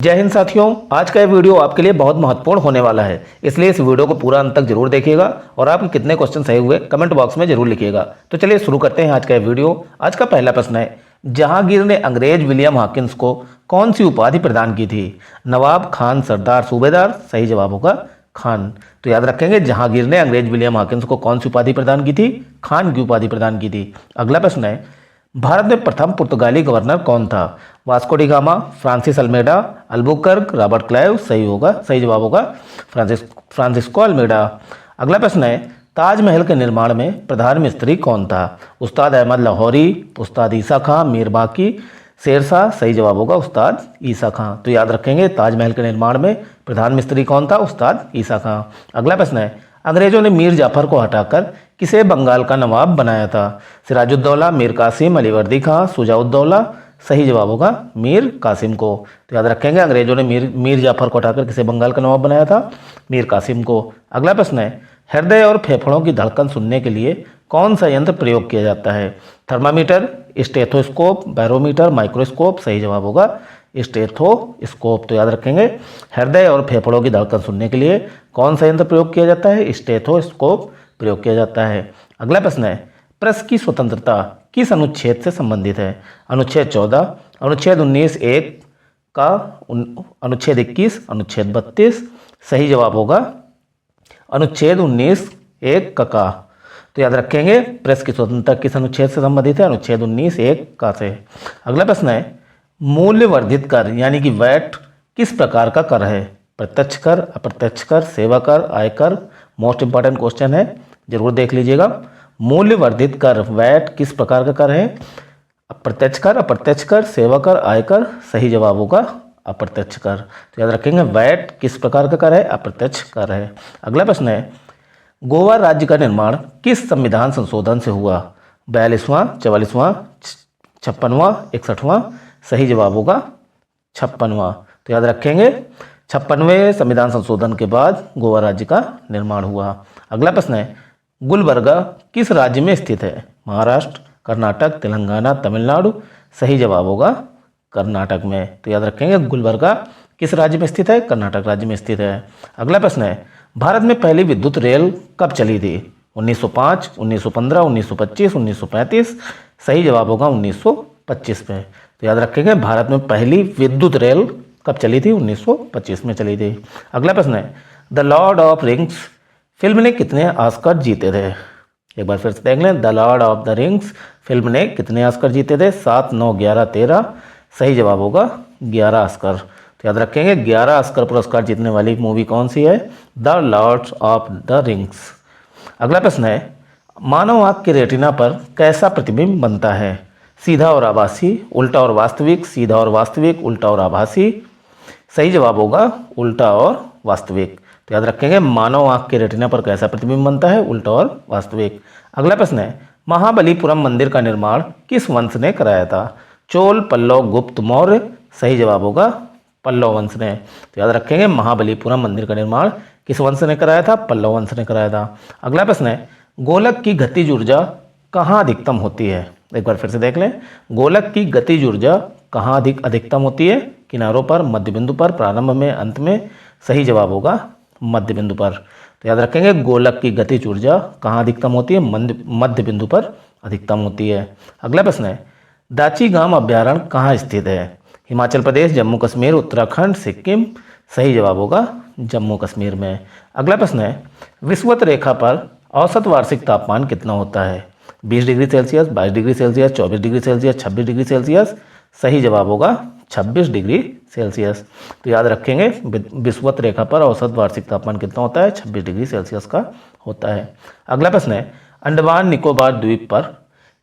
जय हिंद साथियों, आज का ये वीडियो आपके लिए बहुत महत्वपूर्ण होने वाला है, इसलिए इस वीडियो को पूरा अंत तक जरूर देखिएगा और आपके कितने क्वेश्चन सही हुए कमेंट बॉक्स में जरूर लिखिएगा। तो चलिए शुरू करते हैं आज का ये वीडियो। आज का पहला प्रश्न है, जहांगीर ने अंग्रेज विलियम हॉकिंस को कौन सी उपाधि प्रदान की थी? नवाब, खान, सरदार, सूबेदार? सही जवाब होगा खान। तो याद रखेंगे, जहांगीर ने अंग्रेज विलियम हॉकिंस को कौन सी उपाधि प्रदान की थी? खान की उपाधि प्रदान की थी। अगला प्रश्न है, भारत में प्रथम पुर्तगाली गवर्नर कौन था? Vasco da Gama, Francis Almeida, Albuquerque, Robert Clive? सही जवाब होगा फ्रांसिस्को अल्मेडा। अगला प्रश्न है, ताजमहल के निर्माण में प्रधान मिस्त्री कौन था? उस्ताद अहमद लाहौरी, उस्ताद ईसा खां, मीर बाकी, शेरशाह? सही जवाब होगा उस्ताद ईसा खां। तो याद रखेंगे, ताजमहल के निर्माण में प्रधान मिस्त्री कौन था? उस्ताद ईसा खां। अगला प्रश्न है, अंग्रेजों ने मीर जाफर को हटाकर किसे बंगाल का नवाब बनाया था? सिराजुद्दौला, मीर कासिम, अलीवर्दी खां, शुजाउद्दौला? सही जवाब होगा मीर कासिम को। तो याद रखेंगे, अंग्रेजों ने मीर जाफर को हटाकर किसे बंगाल का नवाब बनाया था? मीर कासिम को। अगला प्रश्न है, हृदय और फेफड़ों की धड़कन सुनने के लिए कौन सा यंत्र प्रयोग किया जाता है? Thermometer, stethoscope, barometer, microscope? सही जवाब होगा स्टेथोस्कोप। तो याद रखेंगे, हृदय और फेफड़ों की धड़कन सुनने के लिए कौन सा यंत्र प्रयोग किया जाता है? स्टेथोस्कोप प्रयोग किया जाता है। अगला प्रश्न है, प्रेस की स्वतंत्रता किस अनुच्छेद से संबंधित है? अनुच्छेद 14, अनुच्छेद 19(1) का, अनुच्छेद 21, अनुच्छेद 32? सही जवाब होगा अनुच्छेद 19(1) का। तो याद रखेंगे, प्रेस की स्वतंत्रता किस अनुच्छेद से संबंधित है? अनुच्छेद 19(1) का से। अगला प्रश्न है, मूल्य वर्धित कर यानी कि वैट किस प्रकार का कर है? प्रत्यक्ष कर, अप्रत्यक्ष कर, सेवा कर, आयकर? मोस्ट इंपॉर्टेंट क्वेश्चन है, जरूर देख लीजिएगा। मूल्य वर्धित कर वैट किस प्रकार का कर है? प्रत्यक्ष कर, अप्रत्यक्ष कर, सेवा कर, आयकर? सही जवाब होगा अप्रत्यक्ष कर। तो याद रखेंगे, वैट किस प्रकार का कर है? अप्रत्यक्ष कर है। अगला प्रश्न है, गोवा राज्य का निर्माण किस संविधान संशोधन से हुआ? 42वां, 44वां, 56वां, 61वां? सही जवाब होगा 56वां। तो याद रखेंगे, 56वें संविधान संशोधन के बाद गोवा राज्य का निर्माण हुआ। अगला प्रश्न है, गुलबर्गा किस राज्य में स्थित है? महाराष्ट्र, कर्नाटक, तेलंगाना, तमिलनाडु? सही जवाब होगा कर्नाटक में। तो याद रखेंगे, गुलबर्गा किस राज्य में स्थित है? कर्नाटक राज्य में स्थित है। अगला प्रश्न है, भारत में पहली विद्युत रेल कब चली थी? 1905, 1915, 1925, 1935? सही जवाब होगा 1925 में। तो याद रखेंगे, भारत में पहली विद्युत रेल कब चली थी? 1925 में चली थी। अगला प्रश्न है, the Lord of rings film ने कितने ऑस्कर जीते थे? एक बार फिर से देख लें, the Lord of the rings film ने कितने ऑस्कर जीते थे? 7, 9, 11, 13? सही जवाब होगा 11 ऑस्कर। तो याद रखेंगे, 11 ऑस्कर पुरस्कार जीतने वाली मूवी कौन सी है? The Lord of the rings. अगला प्रश्न है, मानव आँख के रेटिना पर कैसा प्रतिबिंब बनता है? सीधा और आभासी, उल्टा और वास्तविक, सीधा और वास्तविक, उल्टा और आभासी? सही जवाब होगा उल्टा और वास्तविक। तो याद रखेंगे, मानव आँख के रेटिना पर कैसा प्रतिबिंब बनता है? उल्टा और वास्तविक। अगला प्रश्न है, महाबलीपुरम मंदिर का निर्माण किस वंश ने कराया था? चोल, पल्लव, गुप्त, मौर्य? सही जवाब होगा पल्लव वंश ने। तो याद रखेंगे, महाबलीपुरम मंदिर का निर्माण किस वंश ने कराया था? पल्लव वंश ने कराया था। अगला प्रश्न है, गोलक की गतिज ऊर्जा कहाँ अधिकतम होती है? एक बार फिर से देख लें, गोलक की गतिज ऊर्जा कहाँ अधिकतम होती है? किनारों पर, मध्य बिंदु पर, प्रारंभ में, अंत में? सही जवाब होगा मध्य बिंदु पर। तो याद रखेंगे, गोलक की गतिज ऊर्जा कहाँ अधिकतम होती है? मध्य बिंदु पर अधिकतम होती है। अगला प्रश्न है, दाची-गाम अभ्यारण्य कहाँ स्थित है? हिमाचल प्रदेश, जम्मू कश्मीर, उत्तराखंड, सिक्किम? सही जवाब होगा जम्मू कश्मीर में। अगला प्रश्न है, विषुवत रेखा पर औसत वार्षिक तापमान कितना होता है? 20 degree Celsius, 22 degree Celsius, 24 degree Celsius, 26 degree Celsius? सही जवाब होगा 26 डिग्री सेल्सियस। तो याद रखेंगे, विषुवत रेखा पर औसत वार्षिक तापमान कितना होता है? 26 डिग्री सेल्सियस का होता है। अगला प्रश्न है, अंडमान निकोबार द्वीप पर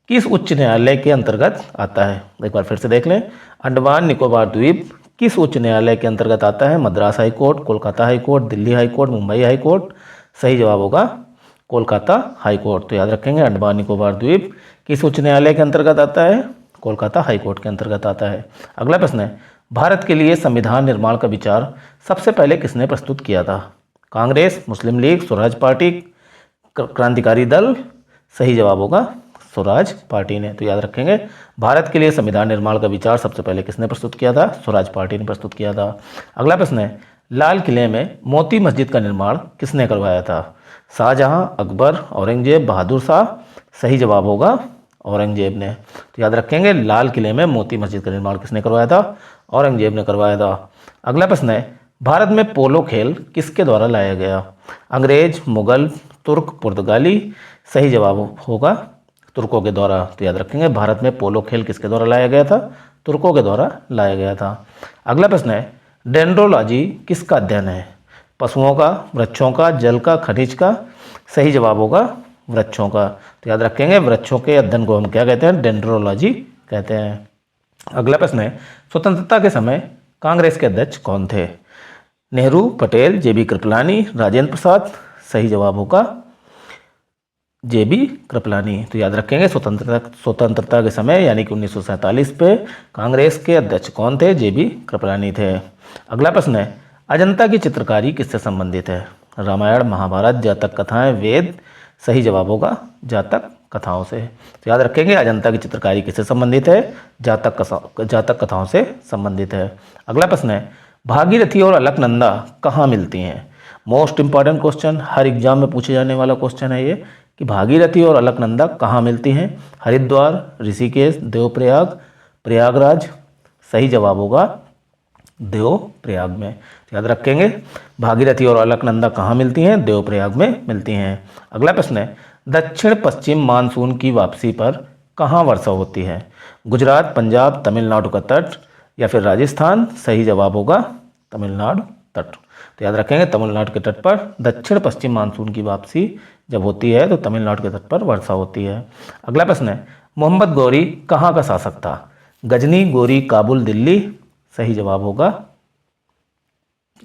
किस उच्च न्यायालय के अंतर्गत आता है? एक बार फिर से देख लें, अंडमान निकोबार द्वीप किस उच्च न्यायालय के अंतर्गत आता है? Madras high court, Kolkata high court, Delhi high court, Mumbai high court? सही जवाब होगा कोलकाता हाई कोर्ट। तो याद रखेंगे, अंडमान निकोबार द्वीप किस उच्च न्यायालय के अंतर्गत आता है? कोलकाता हाई कोर्ट के अंतर्गत आता है। अगला प्रश्न है, भारत के लिए संविधान निर्माण का विचार सबसे पहले किसने प्रस्तुत किया था? कांग्रेस, मुस्लिम लीग, स्वराज पार्टी, क्रांतिकारी दल? सही जवाब होगा स्वराज पार्टी ने। तो याद रखेंगे, भारत के लिए संविधान निर्माण का विचार सबसे पहले किसने प्रस्तुत किया था? स्वराज पार्टी ने प्रस्तुत किया था। अगला प्रश्न है, लाल किले में मोती मस्जिद का निर्माण किसने करवाया था? शाहजहां, अकबर, औरंगजेब, बहादुर शाह? सही जवाब होगा औरंगजेब ने। तो याद रखेंगे, लाल किले में मोती मस्जिद का निर्माण किसने करवाया था? औरंगजेब ने करवाया था। अगला प्रश्न है, भारत में पोलो खेल किसके द्वारा लाया गया? अंग्रेज, मुगल, तुर्क, पुर्तगाली? सही जवाब होगा तुर्कों के द्वारा। तो याद रखेंगे, भारत में पोलो खेल किसके द्वारा लाया गया था? तुर्कों के द्वारा लाया गया था। अगला प्रश्न है, डेंड्रोलॉजी किसका अध्ययन है? पशुओं का, वृक्षों का, जल का, खनिज का? सही जवाब होगा वृक्षों का। तो याद रखेंगे, वृक्षों के अध्ययन को हम क्या कहते हैं? डेंड्रोलॉजी कहते हैं। अगला प्रश्न है, स्वतंत्रता के समय कांग्रेस के अध्यक्ष कौन थे? नेहरू, पटेल, जेबी कृपलानी, राजेंद्र प्रसाद? सही जवाब होगा जेबी कृपलानी। तो याद रखेंगे, स्वतंत्रता के समय यानी कि 1947 पे कांग्रेस के अध्यक्ष कौन थे? जेबी कृपलानी थे। अगला प्रश्न है, अजंता की चित्रकारी किससे संबंधित है? रामायण, महाभारत, जातक कथाएं, वेद? सही जवाब होगा जातक कथाओं से। तो याद रखेंगे, अजंता की चित्रकारी किससे संबंधित है? जातक कथाओं से संबंधित है। अगला प्रश्न है, भागीरथी और अलकनंदा कहाँ मिलती हैं? मोस्ट इंपॉर्टेंट क्वेश्चन, हर एग्जाम में पूछे जाने वाला क्वेश्चन है ये कि भागीरथी और अलकनंदा कहाँ मिलती हैं? हरिद्वार, ऋषिकेश, देवप्रयाग, प्रयागराज? सही जवाब होगा देवप्रयाग में। तो याद रखेंगे, भागीरथी और अलकनंदा कहाँ मिलती हैं? देवप्रयाग में मिलती हैं। अगला प्रश्न है, दक्षिण पश्चिम मानसून की वापसी पर कहाँ वर्षा होती है? गुजरात, पंजाब, तमिलनाडु का तट या फिर राजस्थान? सही जवाब होगा तमिलनाडु तट। तो याद रखेंगे, तमिलनाडु के तट पर दक्षिण पश्चिम मानसून की वापसी जब होती है तो तमिलनाडु के तट पर वर्षा होती है। अगला प्रश्न है, मोहम्मद गौरी कहाँ का शासक था? गजनी, गोरी, काबुल, दिल्ली? सही जवाब होगा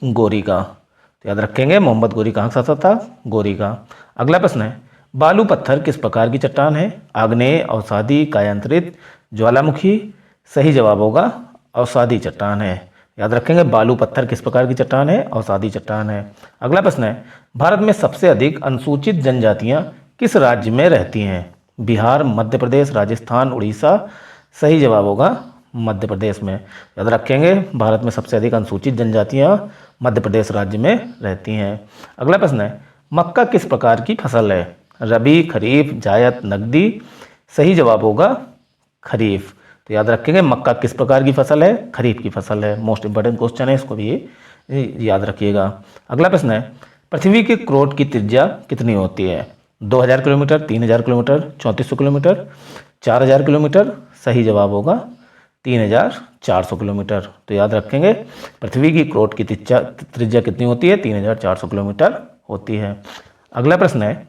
गोरी का। तो याद रखेंगे, मोहम्मद गौरी कहाँ का शासक था? गोरी का। अगला प्रश्न है, बालू पत्थर किस प्रकार की चट्टान है? आग्नेय, अवसादी, कायांतरित, ज्वालामुखी? सही जवाब होगा अवसादी चट्टान है। याद रखेंगे, बालू पत्थर किस प्रकार की चट्टान है? अवसादी चट्टान है। अगला प्रश्न है, भारत में सबसे अधिक अनुसूचित जनजातियां किस राज्य में रहती हैं? बिहार, मध्य प्रदेश, राजस्थान, उड़ीसा? सही जवाब होगा मध्य प्रदेश में। याद रखेंगे, भारत में सबसे अधिक अनुसूचित जनजातियां मध्य प्रदेश राज्य में रहती हैं। अगला प्रश्न है, मक्का किस प्रकार की फसल है? रबी, खरीफ, जायद, नकदी? सही जवाब होगा खरीफ। तो याद रखेंगे, मक्का किस प्रकार की फसल है? खरीफ की फसल है। मोस्ट इंपॉर्टेंट क्वेश्चन है, इसको भी याद रखिएगा। अगला प्रश्न है, पृथ्वी के क्रोट की त्रिज्या कितनी होती है? 2000 किलोमीटर, 3000 किलोमीटर, 3400 किलोमीटर, 4000 किलोमीटर? सही जवाब होगा 3400 किलोमीटर। तो याद रखेंगे, पृथ्वी की क्रोट की त्रिज्या कितनी होती है? 3400 किलोमीटर होती है। अगला प्रश्न है,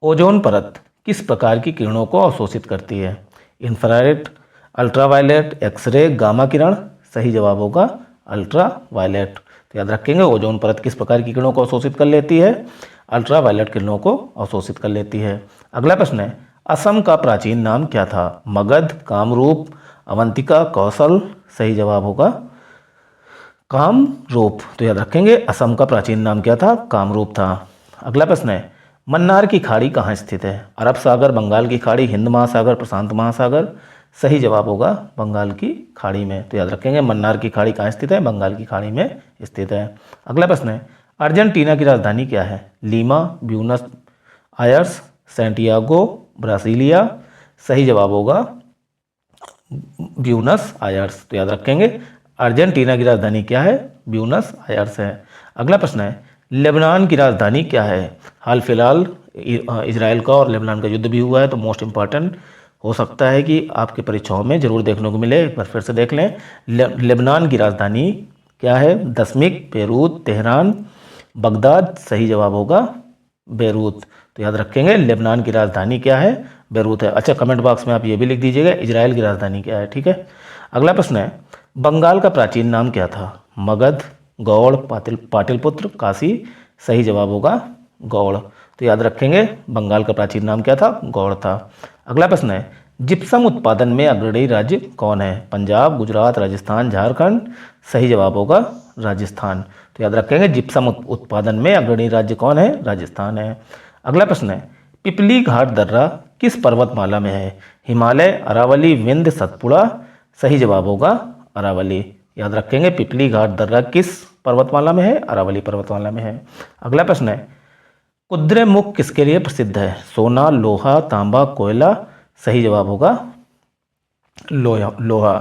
ओजोन परत किस प्रकार की किरणों को अवशोषित करती है? इंफ्रारेड, अल्ट्रावायलेट, एक्सरे, गामा किरण? सही जवाब होगा अल्ट्रावायलेट। तो याद रखेंगे, ओजोन परत किस प्रकार की किरणों को अवशोषित कर लेती है? अल्ट्रावायलेट किरणों को अवशोषित कर लेती है। अगला प्रश्न है, असम का प्राचीन नाम क्या था? मगध, कामरूप, अवंतिका, कौशल? सही जवाब होगा कामरूप। तो याद रखेंगे, असम का प्राचीन नाम क्या था? कामरूप था। अगला प्रश्न है, मन्नार की खाड़ी कहाँ स्थित है? अरब सागर, बंगाल की खाड़ी, हिंद महासागर, प्रशांत महासागर? सही जवाब होगा बंगाल की खाड़ी में। तो याद रखेंगे, मन्नार की खाड़ी कहाँ स्थित है? बंगाल की खाड़ी में स्थित है। अगला प्रश्न है, अर्जेंटीना की राजधानी क्या है? Lima, Buenos Aires, Santiago, Brasilia? सही जवाब होगा ब्यूनस आयर्स। तो याद रखेंगे, अर्जेंटीना की राजधानी क्या है? ब्यूनस आयर्स है। अगला प्रश्न है, लेबनान की राजधानी क्या है? हाल फिलहाल इजराइल का और लेबनान का युद्ध भी हुआ है, तो मोस्ट इंपॉर्टेंट हो सकता है कि आपके परीक्षाओं में जरूर देखने को मिले। एक बार फिर से देख लें, लेबनान की राजधानी क्या है? दमिश्क, बेरूत, तेहरान, बगदाद? सही जवाब होगा बेरूत। तो याद रखेंगे, लेबनान की राजधानी क्या है? बेरूत है। अच्छा, कमेंट बॉक्स में आप ये भी लिख दीजिएगा इजराइल की राजधानी क्या है, ठीक है। अगला प्रश्न है, बंगाल का प्राचीन नाम क्या था? मगध, गौड़, पाटलिपुत्र, काशी? सही जवाब होगा गौड़। तो याद रखेंगे, बंगाल का प्राचीन नाम क्या था? गौड़ था। अगला प्रश्न है, जिप्सम उत्पादन में अग्रणी राज्य कौन है? पंजाब, गुजरात, राजस्थान, झारखंड? सही जवाब होगा राजस्थान। तो याद रखेंगे, जिप्सम उत्पादन में अग्रणी राज्य कौन है? राजस्थान है। अगला प्रश्न है, पिपली घाट दर्रा किस पर्वतमाला में है? हिमालय, अरावली, विंध्य, सतपुड़ा। सही जवाब होगा अरावली। याद रखेंगे पिपली घाट दर्रा किस पर्वतमाला में है? अरावली पर्वतमाला में है। अगला प्रश्न है कुद्रेमुख किसके लिए प्रसिद्ध है? सोना, लोहा, तांबा, कोयला। सही जवाब होगा लोहा।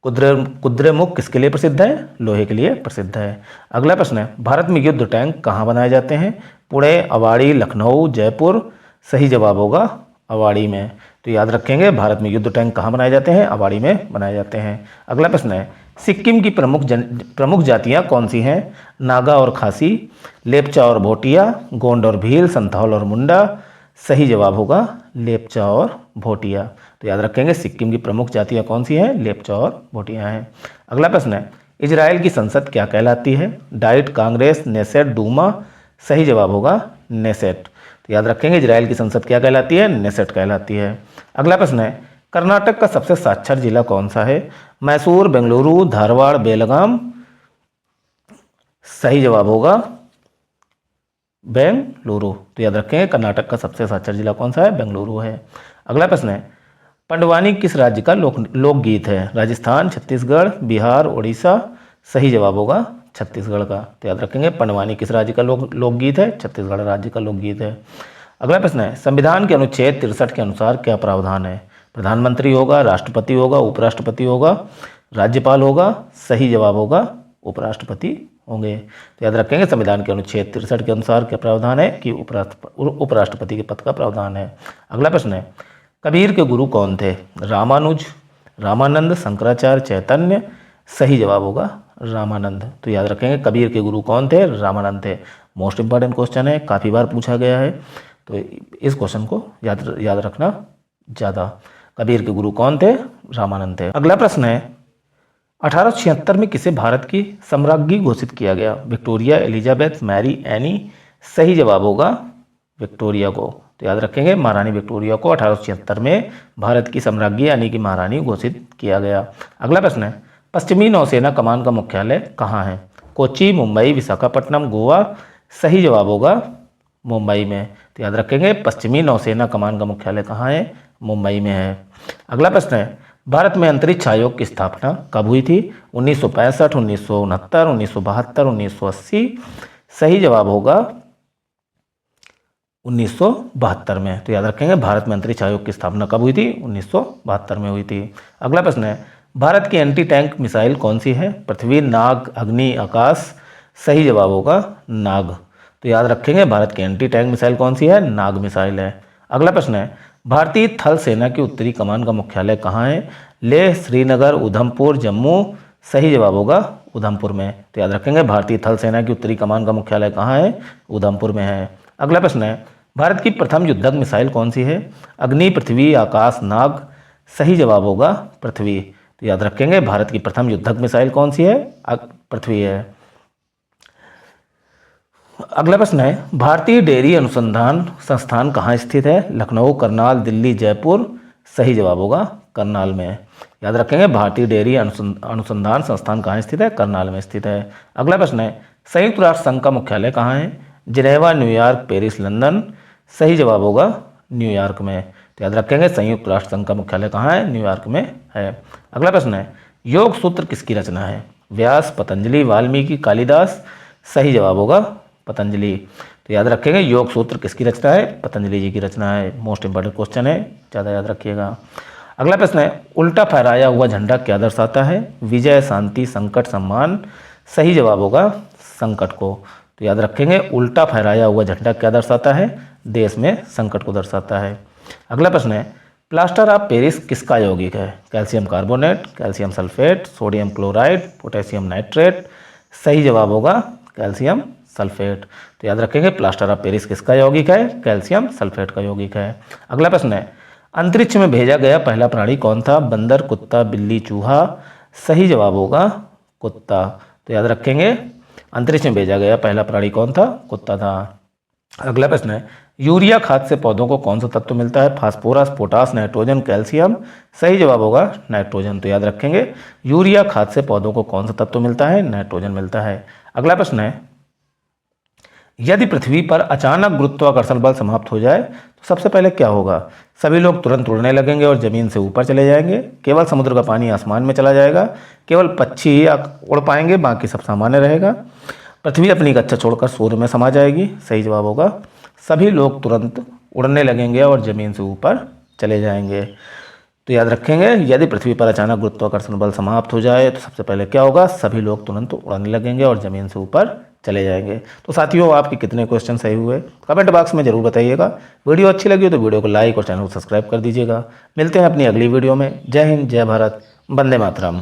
कुद्रेमुख किसके लिए प्रसिद्ध है? लोहे के लिए प्रसिद्ध है। अगला प्रश्न है भारत में युद्ध टैंक कहाँ बनाए जाते हैं? पुणे, अवाड़ी, लखनऊ, जयपुर। सही जवाब होगा अवाड़ी में। तो याद रखेंगे भारत में युद्ध टैंक कहाँ बनाए जाते हैं? अवाड़ी में बनाए जाते हैं। अगला प्रश्न है सिक्किम की प्रमुख जातियाँ कौन सी हैं? नागा और खासी, लेपचा और भोटिया, गोंड और भील, संथाल और मुंडा। सही जवाब होगा लेपचा और भोटिया। तो याद रखेंगे सिक्किम की प्रमुख जातियाँ कौन सी हैं? लेपचा और भोटिया हैं। अगला प्रश्न है इजराइल की संसद क्या कहलाती है? Diet, Congress, Knesset, Duma. सही जवाब होगा नेसेट। तो याद रखेंगे इजराइल की संसद क्या कहलाती है? नेसेट कहलाती है। अगला प्रश्न है कर्नाटक का सबसे साक्षर जिला कौन सा है? मैसूर, बेंगलुरु, धारवाड़, बेलगाम। सही जवाब होगा बेंगलुरु। तो याद रखें कर्नाटक का सबसे साक्षर जिला कौन सा है? बेंगलुरु है। अगला प्रश्न है पंडवानी किस राज्य का लोकगीत है? राजस्थान, छत्तीसगढ़, बिहार, उड़ीसा। सही जवाब होगा छत्तीसगढ़ का। तो याद रखेंगे पंडवानी किस राज्य का लोकगीत है? छत्तीसगढ़ राज्य का लोकगीत है। अगला प्रश्न है संविधान के अनुच्छेद 63 के अनुसार क्या प्रावधान है? प्रधानमंत्री होगा, राष्ट्रपति होगा, उपराष्ट्रपति होगा, राज्यपाल होगा। सही जवाब होगा उपराष्ट्रपति होंगे। तो याद रखेंगे संविधान के अनुच्छेद 63 के अनुसार क्या प्रावधान है कि उपराष्ट्रपति के पद का प्रावधान है। अगला प्रश्न है कबीर के गुरु कौन थे? रामानुज, रामानंद, शंकराचार्य, चैतन्य। सही जवाब होगा रामानंद। तो याद रखेंगे कबीर के गुरु कौन थे? रामानंद थे। मोस्ट इंपॉर्टेंट क्वेश्चन है, काफ़ी बार पूछा गया है, तो इस क्वेश्चन को याद रखना ज़्यादा। कबीर के गुरु कौन थे? रामानंद थे। अगला प्रश्न है 1876 में किसे भारत की सम्राज्ञी घोषित किया गया? Victoria, Elizabeth, Mary, Anne. सही जवाब होगा विक्टोरिया को। तो याद रखेंगे महारानी विक्टोरिया को 1876 में भारत की सम्राज्ञी यानी कि महारानी घोषित किया गया। अगला प्रश्न है पश्चिमी नौसेना कमान का मुख्यालय कहाँ है? कोच्चि, मुंबई, विशाखापट्टनम, गोवा। सही जवाब होगा मुंबई में। तो याद रखेंगे पश्चिमी नौसेना कमान का मुख्यालय कहाँ है? मुंबई में है। अगला प्रश्न है भारत में अंतरिक्ष आयोग की स्थापना कब हुई थी? 1965, 1969, 1972, 1980। सही जवाब होगा 1972 में। तो याद रखेंगे भारत में अंतरिक्ष आयोग की स्थापना कब हुई थी? 1972 में हुई थी। अगला प्रश्न है भारत की एंटी टैंक मिसाइल कौन सी है? पृथ्वी, नाग, अग्नि, आकाश। सही जवाब होगा नाग। तो याद रखेंगे भारत की एंटी टैंक मिसाइल कौन सी है? नाग मिसाइल है। अगला प्रश्न है भारतीय थल सेना की उत्तरी कमान का मुख्यालय कहाँ है? लेह, श्रीनगर, उधमपुर, जम्मू। सही जवाब होगा उधमपुर में। तो याद रखेंगे भारतीय थल सेना की उत्तरी कमान का मुख्यालय कहाँ है? उधमपुर में है। अगला प्रश्न है भारत की प्रथम युद्धक मिसाइल कौन सी है? अग्नि, पृथ्वी, आकाश, नाग। सही जवाब होगा पृथ्वी। तो याद रखेंगे भारत की प्रथम युद्धक मिसाइल कौन सी है? पृथ्वी है। अगला प्रश्न है भारतीय डेयरी अनुसंधान संस्थान कहाँ स्थित है? लखनऊ, करनाल, दिल्ली, जयपुर। सही जवाब होगा करनाल में। याद रखेंगे भारतीय डेयरी अनुसंधान संस्थान कहाँ स्थित है? करनाल में स्थित है। अगला प्रश्न है संयुक्त राष्ट्र संघ का मुख्यालय कहाँ है? Geneva, New York, Paris, London. सही जवाब होगा न्यूयॉर्क में। तो याद रखेंगे संयुक्त राष्ट्र संघ का मुख्यालय कहाँ है? न्यूयॉर्क में है। अगला प्रश्न है योग सूत्र किसकी रचना है? व्यास, पतंजलि, वाल्मीकि, कालिदास। सही जवाब होगा पतंजलि। तो याद रखेंगे योग सूत्र किसकी रचना है? पतंजलि जी की रचना है। मोस्ट इंपॉर्टेंट क्वेश्चन है, ज़्यादा याद रखिएगा। अगला प्रश्न है उल्टा फहराया हुआ झंडा क्या दर्शाता है? विजय, शांति, संकट, सम्मान। सही जवाब होगा संकट को। तो याद रखेंगे उल्टा फहराया हुआ झंडा क्या दर्शाता है? देश में संकट को दर्शाता है। अगला प्रश्न है प्लास्टर ऑफ पेरिस किसका यौगिक है? Calcium carbonate, calcium sulphate, sodium chloride, potassium nitrate. सही जवाब होगा कैल्शियम सल्फेट। तो याद रखेंगे प्लास्टर ऑफ पेरिस किसका यौगिक है? कैल्शियम सल्फेट का यौगिक है। अगला प्रश्न है अंतरिक्ष में भेजा गया पहला प्राणी कौन था? बंदर, कुत्ता, बिल्ली, चूहा। सही जवाब होगा कुत्ता। तो याद रखेंगे अंतरिक्ष में भेजा गया पहला प्राणी कौन था? कुत्ता था। अगला प्रश्न है यूरिया खाद से पौधों को कौन सा तत्व मिलता है? Phosphorus, potash, nitrogen, calcium. सही जवाब होगा नाइट्रोजन। तो याद रखेंगे यूरिया खाद से पौधों को कौन सा तत्व मिलता है? नाइट्रोजन मिलता है। अगला प्रश्न है यदि पृथ्वी पर अचानक गुरुत्वाकर्षण बल समाप्त हो जाए तो सबसे पहले क्या होगा? सभी लोग तुरंत उड़ने लगेंगे और ज़मीन से ऊपर चले जाएंगे। केवल समुद्र का पानी आसमान में चला जाएगा। केवल पक्षी ही उड़ पाएंगे, बाकी सब सामान्य रहेगा। पृथ्वी अपनी कक्षा छोड़कर सूर्य में समा जाएगी। सही जवाब होगा सभी लोग तुरंत उड़ने लगेंगे और ज़मीन से ऊपर चले जाएंगे। तो याद रखेंगे, यदि पृथ्वी पर अचानक गुरुत्वाकर्षण बल समाप्त हो जाए तो सबसे पहले क्या होगा? सभी लोग तुरंत उड़ने लगेंगे और ज़मीन से ऊपर चले जाएंगे। तो साथियों, आपके कितने क्वेश्चन सही हुए कमेंट बॉक्स में जरूर बताइएगा। वीडियो अच्छी लगी हो तो वीडियो को लाइक और चैनल को सब्सक्राइब कर दीजिएगा। मिलते हैं अपनी अगली वीडियो में। जय हिंद, जय भारत, वंदे मातरम।